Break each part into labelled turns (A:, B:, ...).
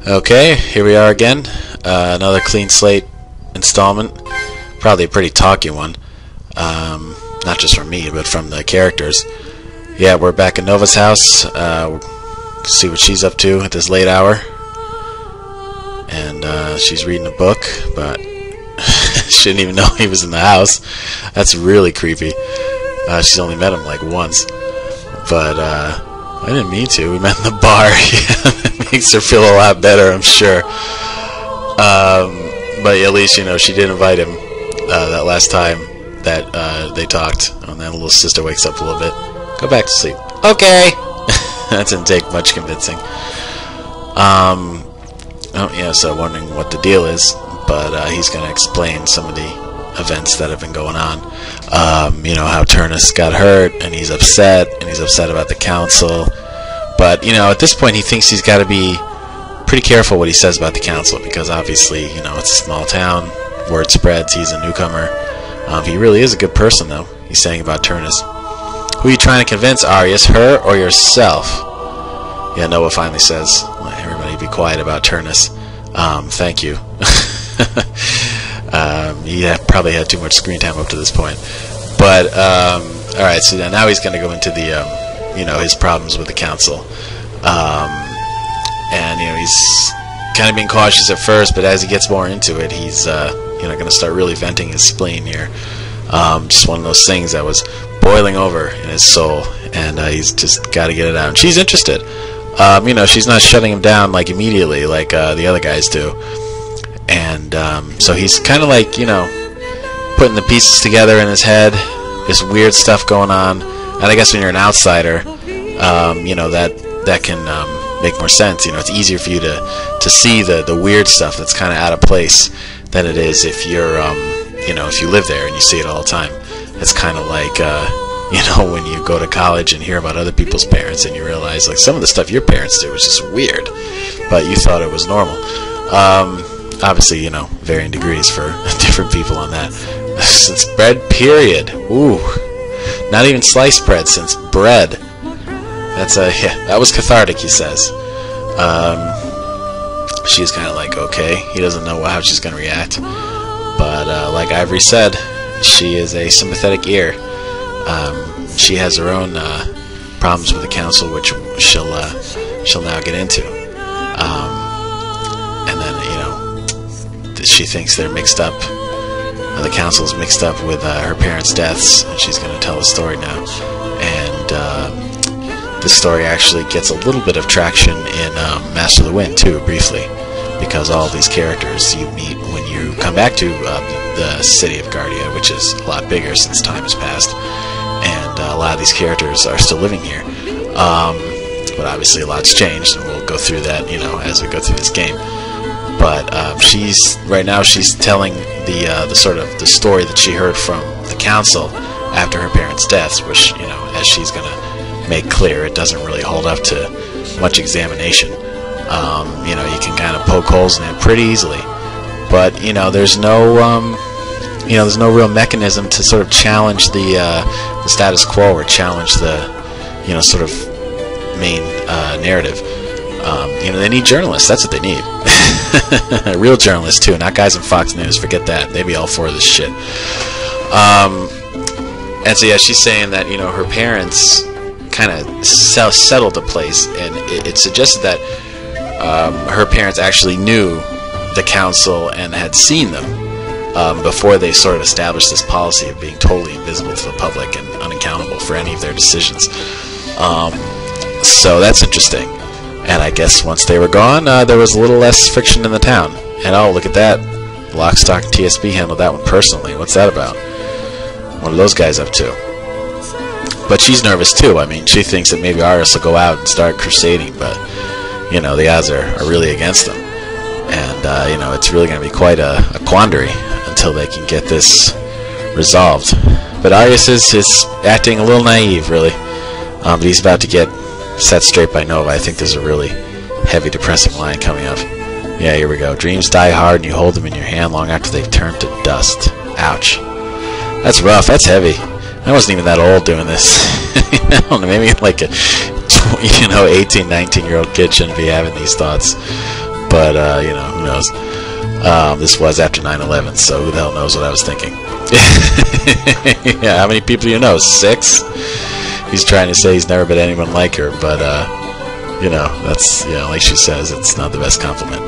A: Okay, here we are again. Another clean slate installment. Probably a pretty talky one. Not just from me, but from the characters. Yeah, we're back in Nova's house. See what she's up to at this late hour. And she's reading a book, but she didn't even know he was in the house. That's really creepy. She's only met him like once. But I didn't mean to. We met in the bar. It makes her feel a lot better, I'm sure. But at least, she did invite him that last time that they talked. And then the little sister wakes up a little bit. Go back to sleep. Okay. That didn't take much convincing. Oh, yeah, so wondering what the deal is. But he's going to explain some of the events that have been going on. How Turnus got hurt, and he's upset about the council. But, at this point he thinks he's got to be pretty careful what he says about the council, because obviously, it's a small town, word spreads, he's a newcomer. He really is a good person, though, he's saying about Turnus. Who are you trying to convince, Arius, her or yourself? Yeah, Noah finally says, everybody be quiet about Turnus. Thank you. He probably had too much screen time up to this point. But, alright, so now he's going to go into the, his problems with the council. And, he's kind of being cautious at first, but as he gets more into it, he's, going to start really venting his spleen here. Just one of those things that was boiling over in his soul, and he's just got to get it out. And she's interested. She's not shutting him down, like, immediately, like the other guys do. And so he's kind of like, putting the pieces together in his head. This weird stuff going on. And I guess when you're an outsider, that can make more sense. It's easier for you to see the weird stuff that's kind of out of place than it is if you're, if you live there and you see it all the time. It's kind of like, when you go to college and hear about other people's parents and you realize, like, some of the stuff your parents did was just weird, but you thought it was normal. Obviously, varying degrees for different people on that. Since bread, period. Ooh. Not even sliced bread, since bread. That's that was cathartic, he says. She's kind of like, okay. He doesn't know how she's going to react. But, like Ivory said, she is a sympathetic ear. She has her own problems with the council, which she'll now get into. And then, she thinks they're mixed up. The council's mixed up with her parents' deaths, and she's going to tell the story now. And this story actually gets a little bit of traction in Master of the Wind, too, briefly, because all these characters you meet when you come back to the city of Guardia, which is a lot bigger since time has passed, and a lot of these characters are still living here. But obviously a lot's changed, and we'll go through that, as we go through this game. But right now she's telling the sort of the story that she heard from the council after her parents' deaths, which, as she's going to make clear, it doesn't really hold up to much examination. You can kind of poke holes in it pretty easily, but there's no there's no real mechanism to sort of challenge the status quo, or challenge the sort of main narrative. They need journalists. That's what they need. Real journalists, too. Not guys on Fox News. Forget that. They'd be all for this shit. And so, yeah, she's saying that, her parents kind of settled the place. And it suggested that her parents actually knew the council and had seen them before they sort of established this policy of being totally invisible to the public and unaccountable for any of their decisions. So that's interesting. And I guess once they were gone, there was a little less friction in the town. And oh, look at that. Lock, Stock, and TSB handled that one personally. What's that about? What are those guys up to? But she's nervous too. I mean, she thinks that maybe Arius will go out and start crusading, but, the odds are really against them. And, it's really going to be quite a quandary until they can get this resolved. But Arius is acting a little naive, really. But he's about to get set straight by Nova. I think there's a really heavy, depressing line coming up. Yeah, here we go. Dreams die hard and you hold them in your hand long after they've turned to dust. Ouch. That's rough. That's heavy. I wasn't even that old doing this. I don't know, maybe like a 18, 19-year-old kid shouldn't be having these thoughts. But, you know, who knows? This was after 9/11, so who the hell knows what I was thinking? Yeah, how many people do you know? 6? He's trying to say he's never met anyone like her, but, you know, that's, you know, like she says, it's not the best compliment.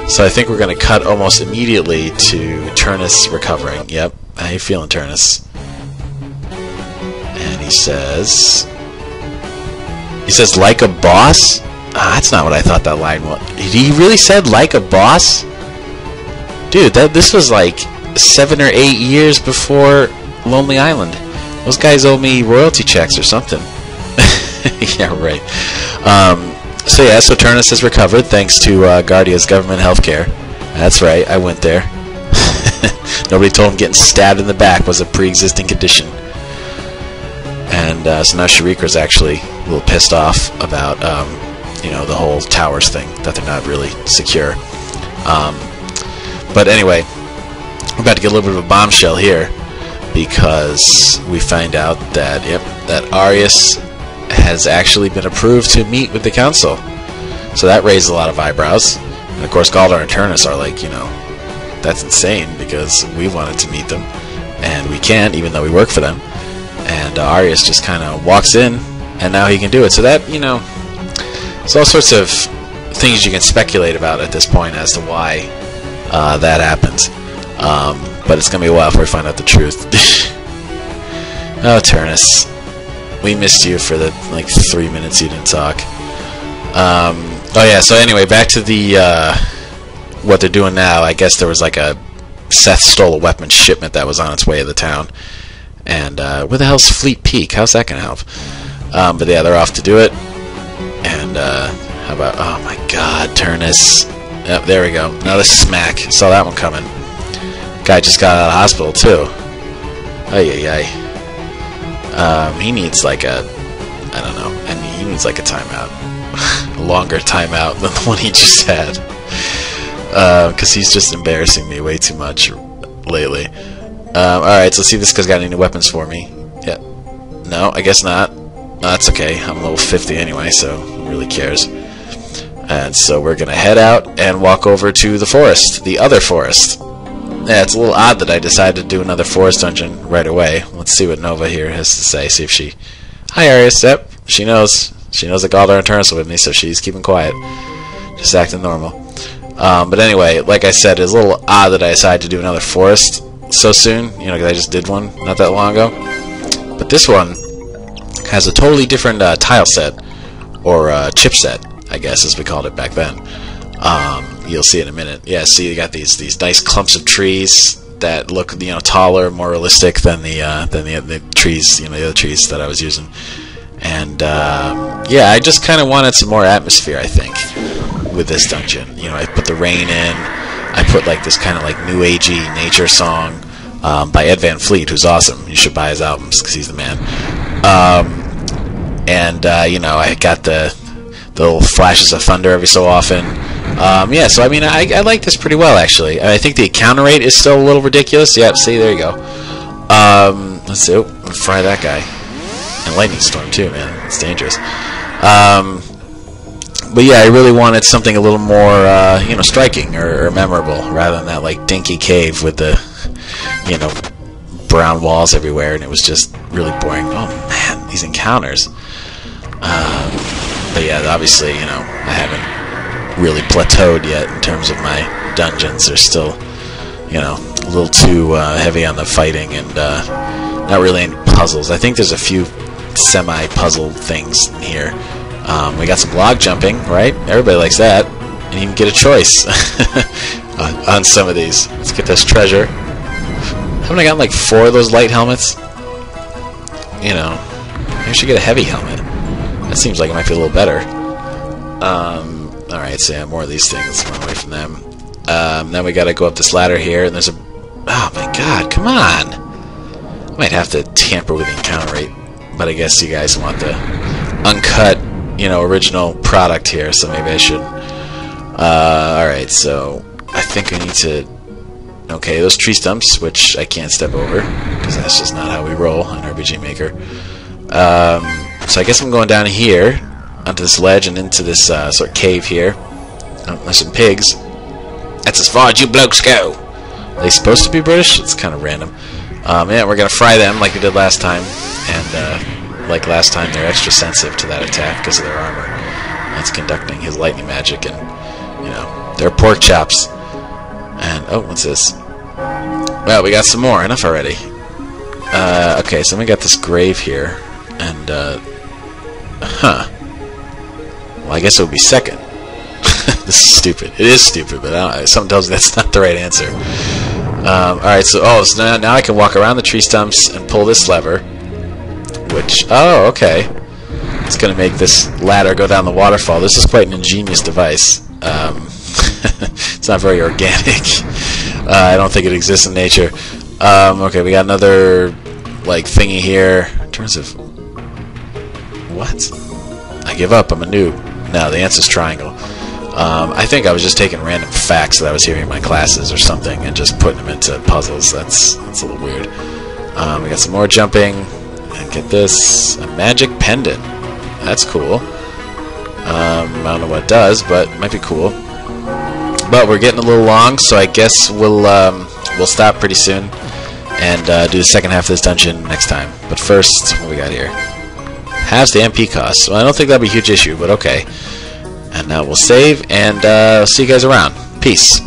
A: So I think we're going to cut almost immediately to Turnus recovering. Yep. How you feeling, Turnus? And he says, like a boss? Ah, that's not what I thought that line was. He really said like a boss? Dude, this was like 7 or 8 years before Lonely Island. Those guys owe me royalty checks or something. Yeah, right. So Turnus has recovered thanks to Guardia's government healthcare. That's right, I went there. Nobody told him getting stabbed in the back was a pre-existing condition. And so now Sharika's actually a little pissed off about, you know, the whole towers thing, that they're not really secure. But anyway, we're about to get a little bit of a bombshell here, because we find out that, yep, that Arius has actually been approved to meet with the council. So that raised a lot of eyebrows. And of course, Galdar and Turnus are like, you know, that's insane, because we wanted to meet them, and we can't, even though we work for them. And Arius just kind of walks in, and now he can do it. So that, you know, there's all sorts of things you can speculate about at this point as to why that happens. But it's going to be a while before we find out the truth. Oh, Turnus. We missed you for the, like, 3 minutes you didn't talk. Oh, yeah, so anyway, back to the, what they're doing now. I guess there was, like, Seth stole a weapons shipment that was on its way to the town. And, where the hell's Fleet Peak? How's that going to help? But, yeah, they're off to do it. And, how about, oh, my God, Turnus. Yep, there we go. Another smack. Saw that one coming. Guy just got out of hospital, too. Ay. He needs like a, I don't know, and he needs like a timeout. A longer timeout than the one he just had. Because he's just embarrassing me way too much lately. Alright, so let's see if this guy's got any weapons for me. Yeah. No, I guess not. No, that's okay. I'm level 50 anyway, so who really cares? And so we're going to head out and walk over to the forest. The other forest. Yeah, it's a little odd that I decided to do another forest dungeon right away. Let's see what Nova here has to say. See if she... Hi, Arius. Yep, she knows. She knows that Galdar and Turnus are with me, so she's keeping quiet. Just acting normal. But anyway, like I said, it's a little odd that I decided to do another forest so soon. You know, because I just did one not that long ago. But this one has a totally different tile set. Or chip set, I guess, as we called it back then. You'll see in a minute. Yeah, see, you got these nice clumps of trees that look, you know, taller, more realistic than the trees, you know, the other trees that I was using. And yeah, I just kind of wanted some more atmosphere, I think, with this dungeon. You know, I put the rain in. I put like this kind of like new agey nature song by Ed Van Fleet, who's awesome. You should buy his albums because he's the man. You know, I got the little flashes of thunder every so often. Yeah, so I mean, I like this pretty well, actually. I think the encounter rate is still a little ridiculous. Yep, see, there you go. Let's see. Oh, fry that guy. And lightning storm, too, man. It's dangerous. But yeah, I really wanted something a little more, you know, striking or memorable, rather than that, like, dinky cave with the, you know, brown walls everywhere, and it was just really boring. Oh, man, these encounters. But yeah, obviously, you know, I haven't really plateaued yet in terms of my dungeons. They're still, you know, a little too heavy on the fighting and not really any puzzles. I think there's a few semi-puzzle things here. We got some log jumping, right? Everybody likes that. And you can get a choice on some of these. Let's get this treasure. Haven't I gotten like 4 of those light helmets? You know, maybe I should get a heavy helmet. That seems like it might be a little better. Alright, so yeah, more of these things. Let's run away from them. Then we gotta go up this ladder here, and there's a... Oh my god, come on! I might have to tamper with the encounter rate, but I guess you guys want the uncut, you know, original product here, so maybe I should. Alright, so I think I need to... Okay, those tree stumps, which I can't step over, because that's just not how we roll on RPG Maker. So I guess I'm going down here, onto this ledge and into this sort of cave here. Oh, there's some pigs. That's as far as you blokes go. Are they supposed to be British? It's kind of random. Yeah, we're gonna fry them like we did last time, and like last time, they're extra sensitive to that attack because of their armor. That's conducting his lightning magic, and you know, they're pork chops. And oh, what's this? Well, we got some more. Enough already. Okay, so we got this grave here, and well, I guess it would be second. This is stupid. It is stupid, but something tells me that's not the right answer. Alright, so now I can walk around the tree stumps and pull this lever, which, oh, okay. It's going to make this ladder go down the waterfall. This is quite an ingenious device. It's not very organic. I don't think it exists in nature. Okay, we got another, like, thingy here. In terms of... What? I give up. I'm a noob. No, the answer's triangle. I think I was just taking random facts that I was hearing in my classes or something and just putting them into puzzles. That's a little weird. We got some more jumping. And get this. A magic pendant. That's cool. I don't know what it does, but it might be cool. But we're getting a little long, so I guess we'll stop pretty soon and do the second half of this dungeon next time. But first, what we got here? Halves the MP cost. Well, I don't think that'll be a huge issue, but okay. And now we'll save, and see you guys around. Peace.